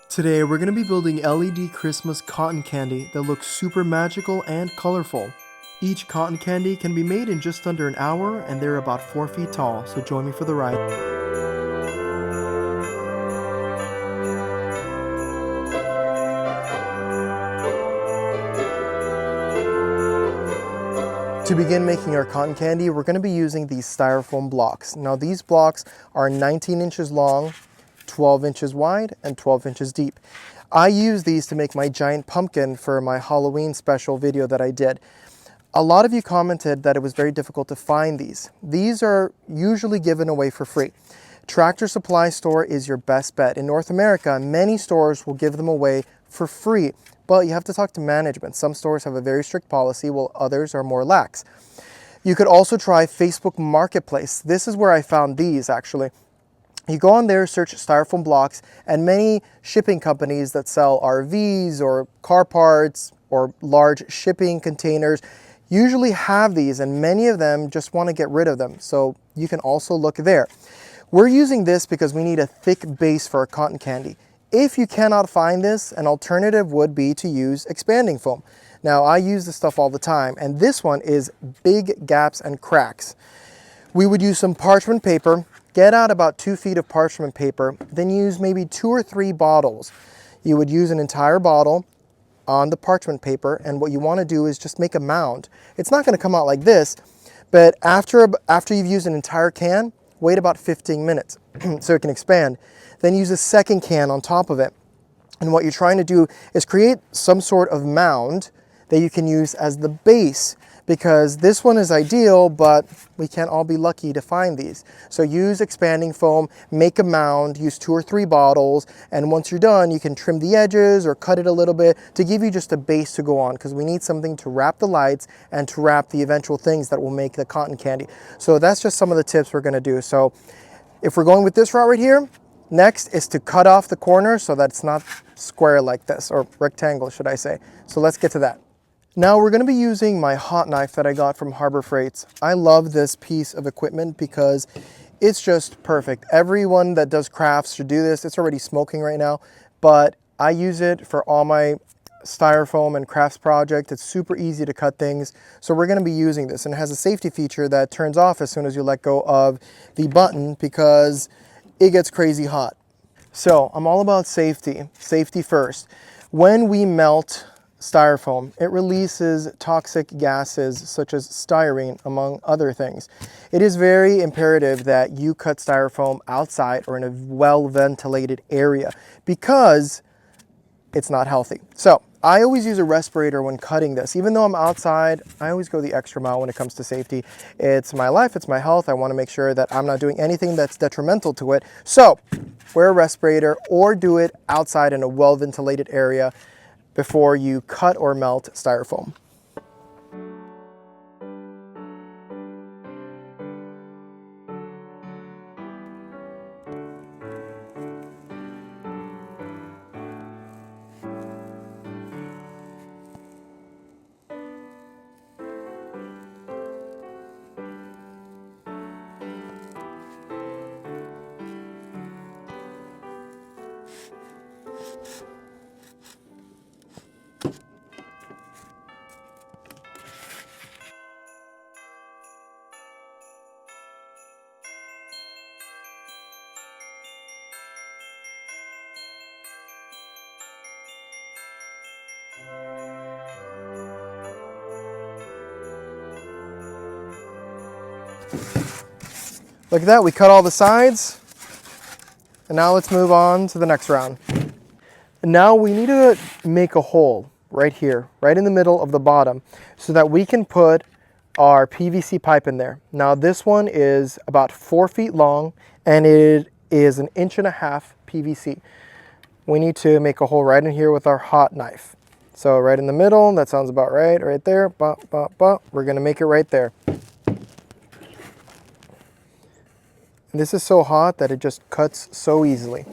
Today we're going to be building LED Christmas cotton candy that looks super magical and colorful. Each cotton candy can be made in just under an hour and they're about 4 feet tall, so join me for the ride. To begin making our cotton candy, we're going to be using these styrofoam blocks. Now these blocks are 19 inches long, 12 inches wide, and 12 inches deep. I use these to make my giant pumpkin for my Halloween special video that I did. A lot of you commented that it was very difficult to find these. These are usually given away for free. Tractor Supply Store is your best bet. In North America, many stores will give them away for free, but you have to talk to management. Some stores have a very strict policy, while others are more lax. You could also try Facebook Marketplace. This is where I found these actually. You go on there, search styrofoam blocks, and many shipping companies that sell RVs or car parts or large shipping containers usually have these, and many of them just want to get rid of them. So you can also look there. We're using this because we need a thick base for our cotton candy. If you cannot find this, an alternative would be to use expanding foam. Now I use this stuff all the time, and this one is big gaps and cracks. We would use some parchment paper, get out about 2 feet of parchment paper, then use maybe 2 or 3 bottles. You would use an entire bottle on the parchment paper, and what you want to do is just make a mound. It's not going to come out like this, but after you've used an entire can, wait about 15 minutes so it can expand. Then use a second can on top of it. And what you're trying to do is create some sort of mound that you can use as the base, because this one is ideal, but we can't all be lucky to find these. So use expanding foam, make a mound, use 2 or 3 bottles, and once you're done, you can trim the edges or cut it a little bit to give you just a base to go on, because we need something to wrap the lights and to wrap the eventual things that will make the cotton candy. So that's just some of the tips we're gonna do. So if we're going with this route right here, next is to cut off the corner so that it's not square like this, or rectangle should I say. So let's get to that. Now we're going to be using my hot knife that I got from Harbor Freights. I love this piece of equipment because it's just perfect. Everyone that does crafts should do this. It's already smoking right now, but I use it for all my styrofoam and crafts project. It's super easy to cut things. So we're going to be using this, and it has a safety feature that turns off as soon as you let go of the button because it gets crazy hot. So I'm all about safety. Safety first. When we melt styrofoam, it releases toxic gases such as styrene, among other things. It is very imperative that you cut styrofoam outside or in a well-ventilated area because it's not healthy. So I always use a respirator when cutting this. Even though I'm outside, I always go the extra mile when it comes to safety. It's my life, it's my health. I want to make sure that I'm not doing anything that's detrimental to it. So wear a respirator or do it outside in a well-ventilated area before you cut or melt styrofoam. Look at that, we cut all the sides. And now let's move on to the next round. And now we need to make a hole right here, right in the middle of the bottom, so that we can put our PVC pipe in there. Now this one is about 4 feet long and it is 1.5 inches PVC. We need to make a hole right in here with our hot knife. So right in the middle, that sounds about right there. We're gonna make it right there. And this is so hot that it just cuts so easily.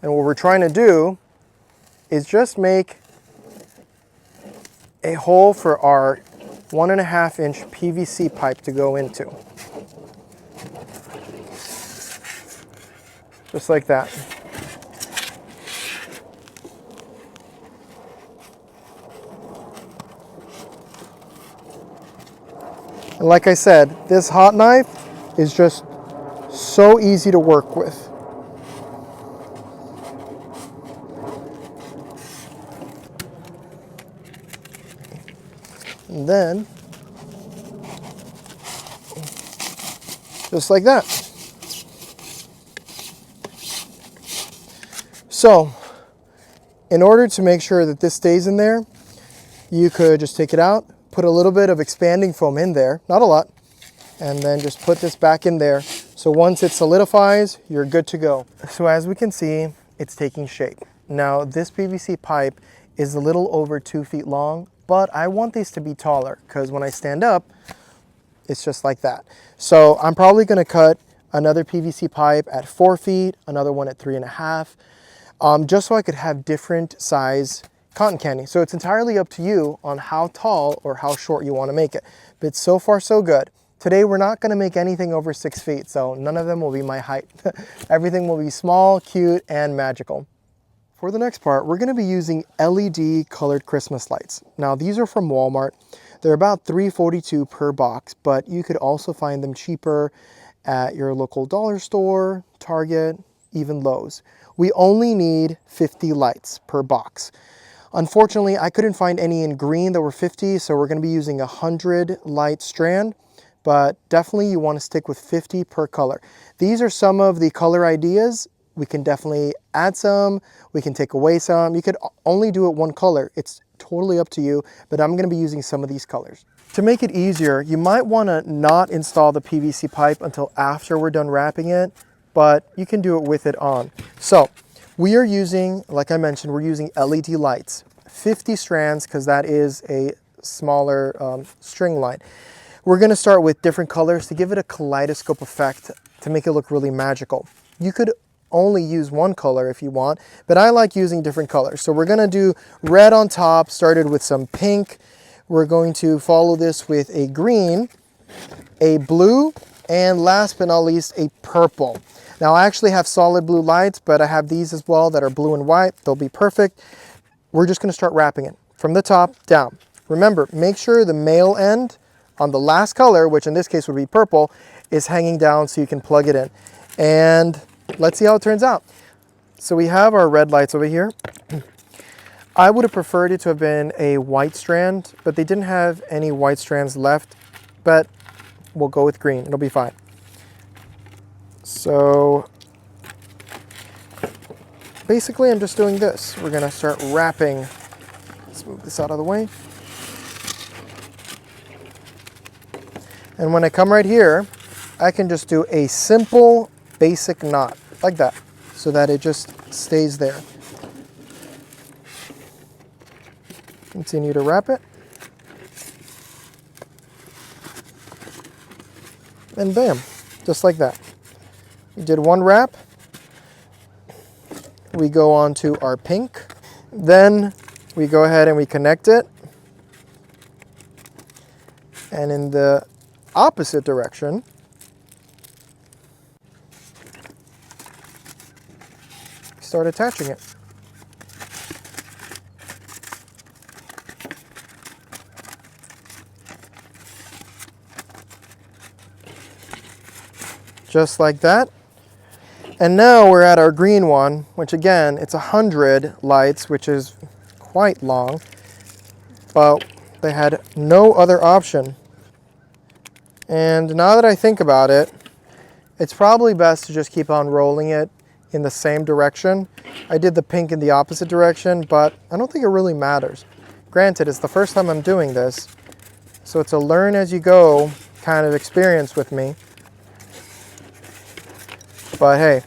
And what we're trying to do is just make a hole for our 1.5 inch PVC pipe to go into. Just like that. And like I said, this hot knife is just so easy to work with. And then, just like that. So, in order to make sure that this stays in there, you could just take it out, put a little bit of expanding foam in there, not a lot, and then just put this back in there. So once it solidifies, you're good to go. So as we can see, it's taking shape. Now this PVC pipe is a little over 2 feet long, but I want these to be taller because when I stand up, it's just like that. So I'm probably gonna cut another PVC pipe at 4 feet, another one at 3.5, just so I could have different size cotton candy. So it's entirely up to you on how tall or how short you want to make it. But so far so good. Today we're not going to make anything over 6 feet, so none of them will be my height. Everything will be small, cute, and magical. For the next part, we're going to be using LED colored Christmas lights. Now these are from Walmart. They're about $3.42 per box, but you could also find them cheaper at your local dollar store, Target, even Lowe's. We only need 50 lights per box. Unfortunately, I couldn't find any in green that were 50, so we're going to be using 100 light strand, but definitely you want to stick with 50 per color. These are some of the color ideas. We can definitely add some, we can take away some. You could only do it one color. It's totally up to you, but I'm going to be using some of these colors. To make it easier, you might want to not install the PVC pipe until after we're done wrapping it, but you can do it with it on. So we are using, like I mentioned, we're using LED lights, 50 strands, because that is a smaller string line. We're going to start with different colors to give it a kaleidoscope effect to make it look really magical. You could only use one color if you want, but I like using different colors. So we're going to do red on top, started with some pink. We're going to follow this with a green, a blue, and last but not least, a purple. Now I actually have solid blue lights, but I have these as well that are blue and white. They'll be perfect. We're just going to start wrapping it from the top down. Remember, make sure the male end on the last color, which in this case would be purple, is hanging down so you can plug it in. And let's see how it turns out. So we have our red lights over here. I would have preferred it to have been a white strand, but they didn't have any white strands left, but we'll go with green. It'll be fine. So basically I'm just doing this. We're gonna start wrapping. Let's move this out of the way. And when I come right here, I can just do a simple basic knot like that so that it just stays there. Continue to wrap it. And bam, just like that. We did one wrap. We go on to our pink. Then we go ahead and we connect it. And in the opposite direction, start attaching it. Just like that. And now we're at our green one, which again, it's 100 lights, which is quite long, but they had no other option. And now that I think about it, it's probably best to just keep on rolling it in the same direction. I did the pink in the opposite direction, but I don't think it really matters. Granted, it's the first time I'm doing this, so it's a learn as you go kind of experience with me. But hey,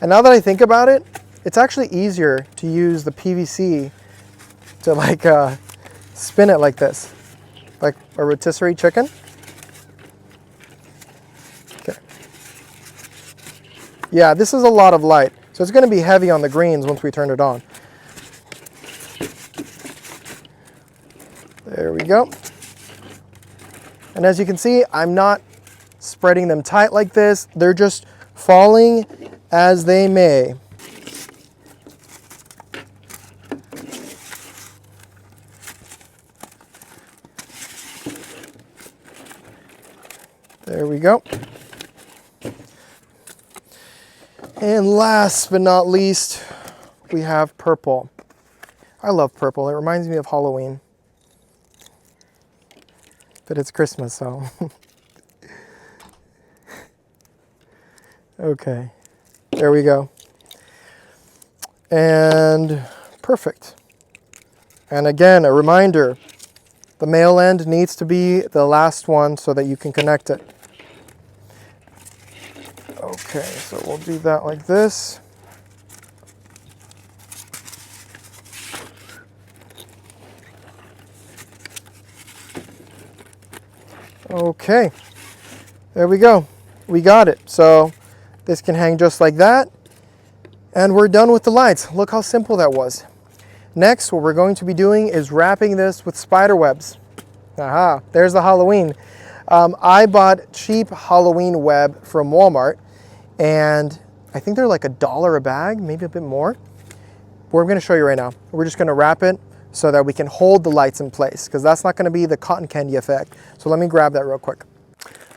and now that I think about it, it's actually easier to use the PVC to like spin it like this, like a rotisserie chicken. Okay. Yeah, this is a lot of light, so it's going to be heavy on the greens once we turn it on. There we go. And as you can see, I'm not spreading them tight like this. They're just falling as they may. There we go. And last but not least, we have purple. I love purple. It reminds me of Halloween. But it's Christmas, so. Okay, there we go. And perfect. And again, a reminder, the male end needs to be the last one so that you can connect it. Okay, so we'll do that like this. Okay, there we go. We got it. So this can hang just like that. And we're done with the lights. Look how simple that was. Next, what we're going to be doing is wrapping this with spider webs. Aha, there's the Halloween. I bought cheap Halloween web from Walmart, and I think they're like $1 a bag, maybe a bit more. We're going to show you right now. We're just going to wrap it so that we can hold the lights in place, because that's not going to be the cotton candy effect. So let me grab that real quick.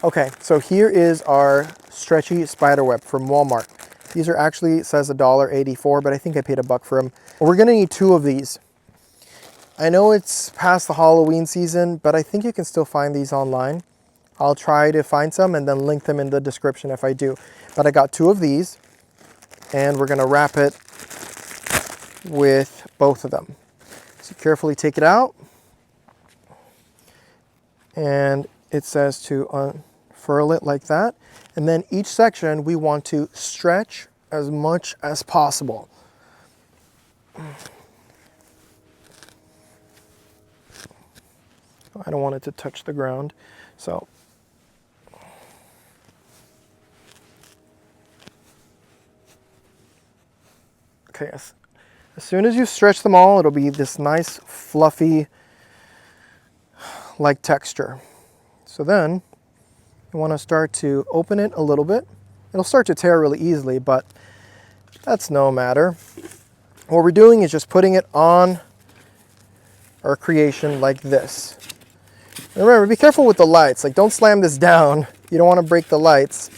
Okay, so here is our stretchy spider web from Walmart. These are actually, it says $1.84, but I think I paid $1 for them. We're gonna need 2 of these. I know it's past the Halloween season, but I think you can still find these online. I'll try to find some and then link them in the description if I do. But I got 2 of these, and we're gonna wrap it with both of them. So carefully take it out. And it says to unfurl it like that. And then each section we want to stretch as much as possible. I don't want it to touch the ground, so. Okay, as soon as you stretch them all, it'll be this nice fluffy like texture. So then you want to start to open it a little bit. It'll start to tear really easily, but that's no matter. What we're doing is just putting it on our creation like this. And remember, be careful with the lights. Like, don't slam this down. You don't want to break the lights.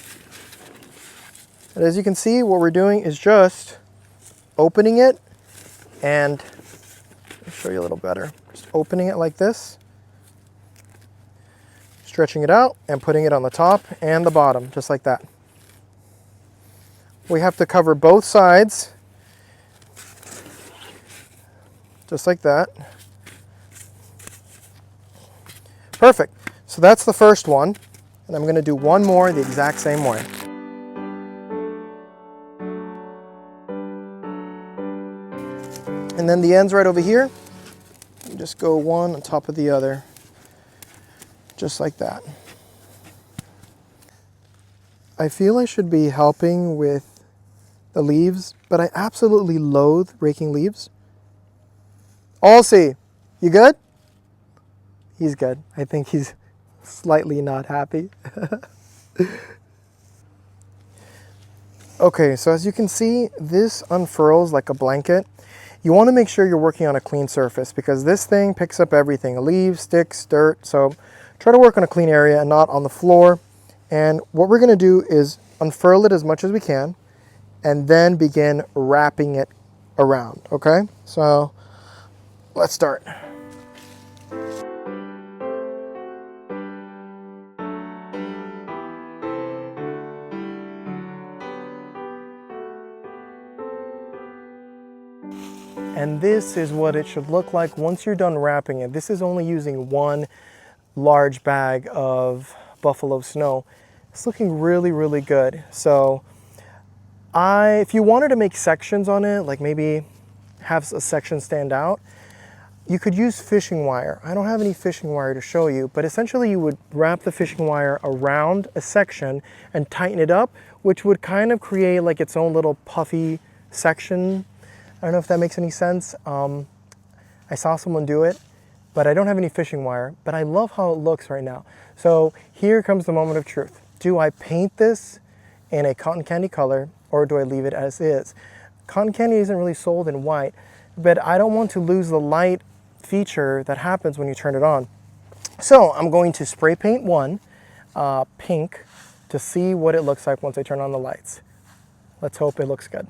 And as you can see, what we're doing is just opening it, and I'll show you a little better. Just opening it like this, stretching it out, and putting it on the top and the bottom, just like that. We have to cover both sides, just like that. Perfect. So that's the first one, and I'm going to do one more the exact same way. And then the ends right over here, you just go one on top of the other, just like that. I feel I should be helping with the leaves, but I absolutely loathe raking leaves. Allsy, you good? He's good. I think he's slightly not happy. Okay, so as you can see, this unfurls like a blanket. You want to make sure you're working on a clean surface because this thing picks up everything, leaves, sticks, dirt. So try to work on a clean area and not on the floor. And what we're going to do is unfurl it as much as we can and then begin wrapping it around, okay? So let's start. And this is what it should look like once you're done wrapping it. This is only using one large bag of buffalo snow. It's looking really, really good. So if you wanted to make sections on it, like maybe have a section stand out, you could use fishing wire. I don't have any fishing wire to show you, but essentially you would wrap the fishing wire around a section and tighten it up, which would kind of create like its own little puffy section. I don't know if that makes any sense. I saw someone do it, but I don't have any fishing wire, but I love how it looks right now. So here comes the moment of truth. Do I paint this in a cotton candy color or do I leave it as is? Cotton candy isn't really sold in white, but I don't want to lose the light feature that happens when you turn it on. So I'm going to spray paint one. pink to see what it looks like once I turn on the lights. Let's hope it looks good.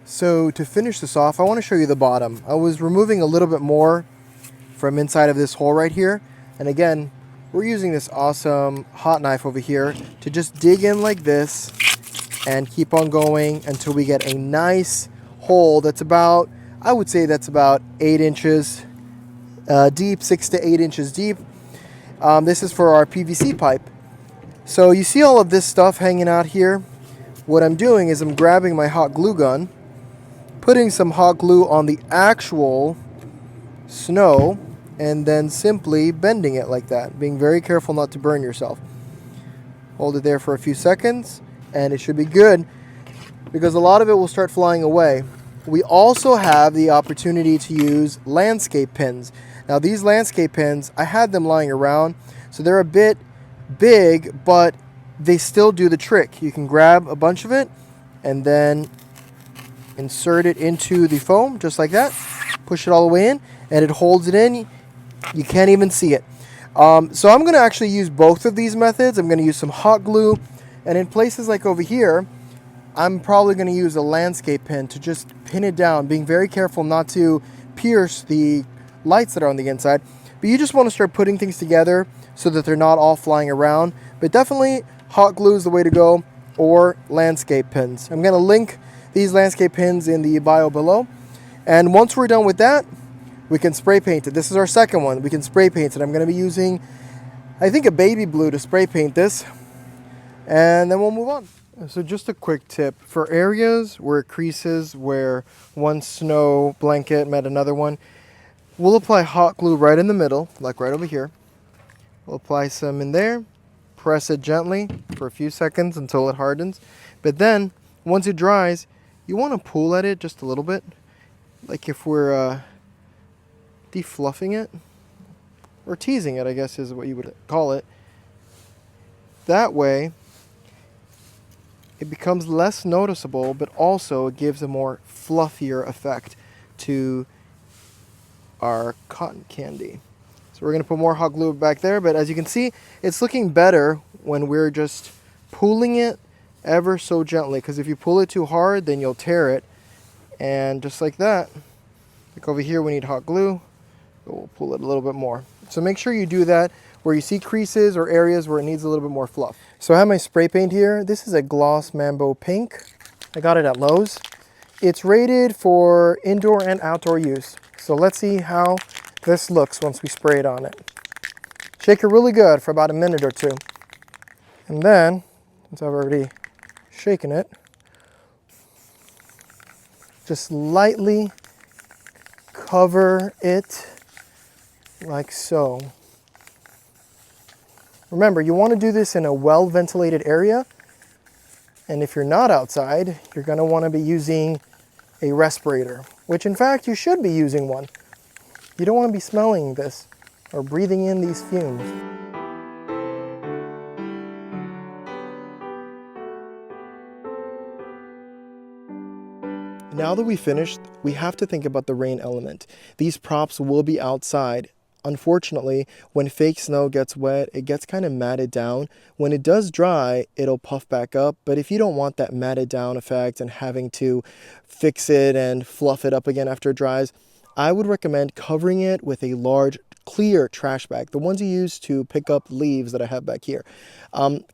So to finish this off, I want to show you the bottom. I was removing a little bit more from inside of this hole right here. And again, we're using this awesome hot knife over here to just dig in like this and keep on going until we get a nice hole that's about, I would say that's about 8 inches deep, 6 to 8 inches deep. This is for our PVC pipe. So you see all of this stuff hanging out here. What I'm doing is I'm grabbing my hot glue gun, putting some hot glue on the actual snow, and then simply bending it like that, being very careful not to burn yourself. Hold it there for a few seconds and it should be good, because a lot of it will start flying away. We also have the opportunity to use landscape pins. Now these landscape pins, I had them lying around, so they're a bit big, but they still do the trick. You can grab a bunch of it and then insert it into the foam just like that, push it all the way in, and it holds it in. You can't even see it. So I'm going to actually use both of these methods. I'm going to use some hot glue, and in places like over here, I'm probably going to use a landscape pin to just pin it down, being very careful not to pierce the lights that are on the inside. But you just want to start putting things together so that they're not all flying around. But definitely hot glue is the way to go, or landscape pins. I'm going to link these landscape pins in the bio below. And once we're done with that, we can spray paint it. This is our second one. We can spray paint it. I'm going to be using, I think, a baby blue to spray paint this. And then we'll move on. So just a quick tip. For areas where it creases, where one snow blanket met another one, we'll apply hot glue right in the middle, like right over here. We'll apply some in there, press it gently for a few seconds until it hardens. But then, once it dries, you want to pull at it just a little bit, like if we're defluffing it, or teasing it, I guess is what you would call it. That way, it becomes less noticeable, but also it gives a more fluffier effect to our cotton candy. So we're going to put more hot glue back there, but as you can see, it's looking better when we're just pulling it ever so gently, because if you pull it too hard, then you'll tear it. And just like that, like over here we need hot glue, but we'll pull it a little bit more. So make sure you do that where you see creases or areas where it needs a little bit more fluff. So I have my spray paint here. This is a Gloss Mambo Pink. I got it at Lowe's. It's rated for indoor and outdoor use. So let's see how this looks once we spray it on it. Shake it really good for about a minute or two. And then, since I've already shaken it, just lightly cover it like so. Remember, you want to do this in a well-ventilated area. And if you're not outside, you're going to want to be using a respirator, which in fact you should be using one. You don't want to be smelling this or breathing in these fumes. Now that we finished, we have to think about the rain element. These props will be outside. Unfortunately, when fake snow gets wet, it gets kind of matted down. When it does dry, it'll puff back up. But if you don't want that matted down effect and having to fix it and fluff it up again after it dries, I would recommend covering it with a large clear trash bag, the ones you use to pick up leaves that I have back here.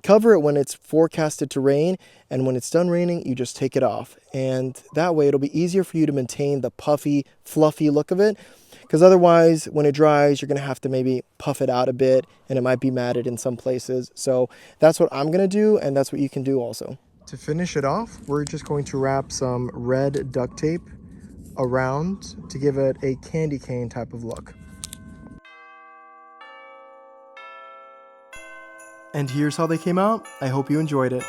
Cover it when it's forecasted to rain, and when it's done raining, you just take it off. And that way it'll be easier for you to maintain the puffy, fluffy look of it. Because otherwise, when it dries, you're going to have to maybe puff it out a bit, and it might be matted in some places. So that's what I'm going to do, and that's what you can do also. To finish it off, we're just going to wrap some red duct tape around to give it a candy cane type of look. And here's how they came out. I hope you enjoyed it.